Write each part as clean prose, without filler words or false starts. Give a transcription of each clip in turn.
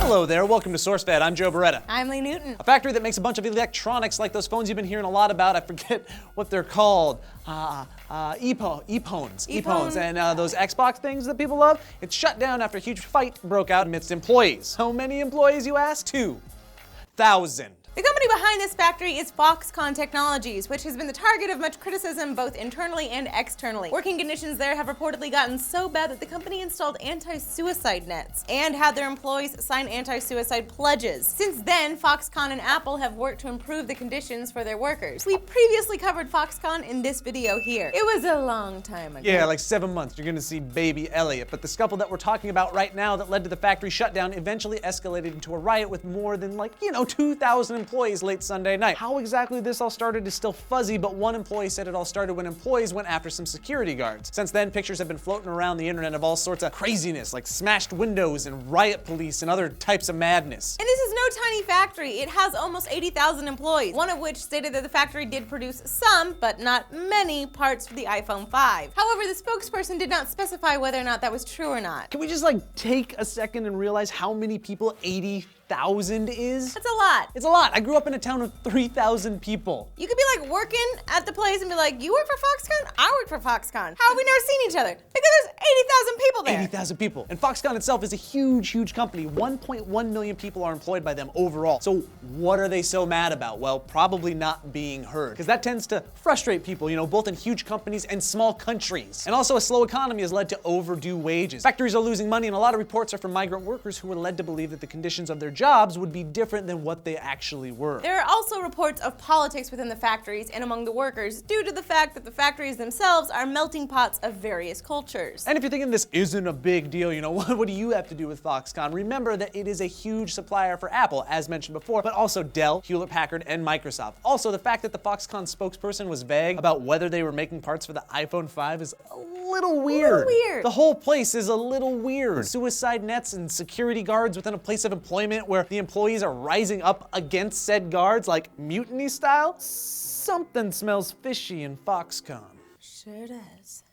Hello there, welcome to SourceFed. I'm Joe Beretta. I'm Lee Newton. A factory that makes a bunch of electronics like those phones you've been hearing a lot about. I forget what they're called. E-phones. And those Xbox things that people love. It's shut down after a huge fight broke out amidst employees. How many employees, you ask? 2,000. The company behind this factory is Foxconn Technologies, which has been the target of much criticism both internally and externally. Working conditions there have reportedly gotten so bad that the company installed anti-suicide nets and had their employees sign anti-suicide pledges. Since then, Foxconn and Apple have worked to improve the conditions for their workers. We previously covered Foxconn in this video here. It was a long time ago. Yeah, like 7 months. You're gonna see baby Elliot. But the scuffle that we're talking about right now that led to the factory shutdown eventually escalated into a riot with more than 2,000 employees late Sunday night. How exactly this all started is still fuzzy, but one employee said it all started when employees went after some security guards. Since then, pictures have been floating around the internet of all sorts of craziness, like smashed windows and riot police and other types of madness. And this is no tiny factory. It has almost 80,000 employees, one of which stated that the factory did produce some, but not many, parts for the iPhone 5. However, the spokesperson did not specify whether or not that was true or not. Can we just take a second and realize how many people 80,000 is? That's a lot. It's a lot. I grew up in a town of 3,000 people. You could be working at the place and be like, you work for Foxconn? I work for Foxconn. How have we never seen each other? Because there's 80,000 people there. 80,000 people. And Foxconn itself is a huge, huge company. 1.1 million people are employed by them overall. So what are they so mad about? Well, probably not being heard. Because that tends to frustrate people, both in huge companies and small countries. And also a slow economy has led to overdue wages. Factories are losing money, and a lot of reports are from migrant workers who were led to believe that the conditions of their jobs would be different than what they actually were. There are also reports of politics within the factories and among the workers due to the fact that the factories themselves are melting pots of various cultures. And if you're thinking this isn't a big deal, what do you have to do with Foxconn? Remember that it is a huge supplier for Apple, as mentioned before, but also Dell, Hewlett-Packard, and Microsoft. Also, the fact that the Foxconn spokesperson was vague about whether they were making parts for the iPhone 5 is a little weird. The whole place is a little weird. Suicide nets and security guards within a place of employment where the employees are rising up against said guards, like mutiny style? Something smells fishy in Foxconn. Sure does.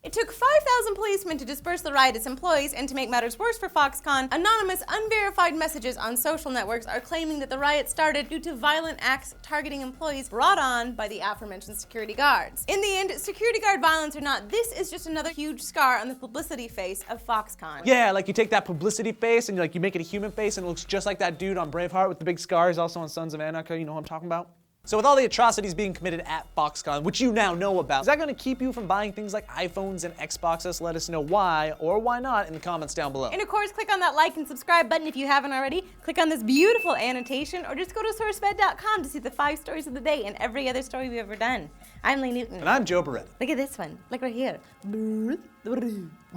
It took 5,000 policemen to disperse the riotous employees, and to make matters worse for Foxconn, anonymous, unverified messages on social networks are claiming that the riot started due to violent acts targeting employees brought on by the aforementioned security guards. In the end, security guard violence or not, this is just another huge scar on the publicity face of Foxconn. Yeah, you take that publicity face and you make it a human face, and it looks just like that dude on Braveheart with the big scars, also on Sons of Anarchy, you know what I'm talking about? So with all the atrocities being committed at Foxconn, which you now know about, is that going to keep you from buying things like iPhones and Xboxes? Let us know why or why not in the comments down below. And of course, click on that like and subscribe button if you haven't already. Click on this beautiful annotation, or just go to sourcefed.com to see the 5 stories of the day and every other story we've ever done. I'm Lee Newton. And I'm Joe Beretta. Look at this one. Look right here.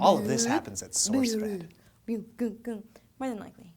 All of this happens at SourceFed. More than likely.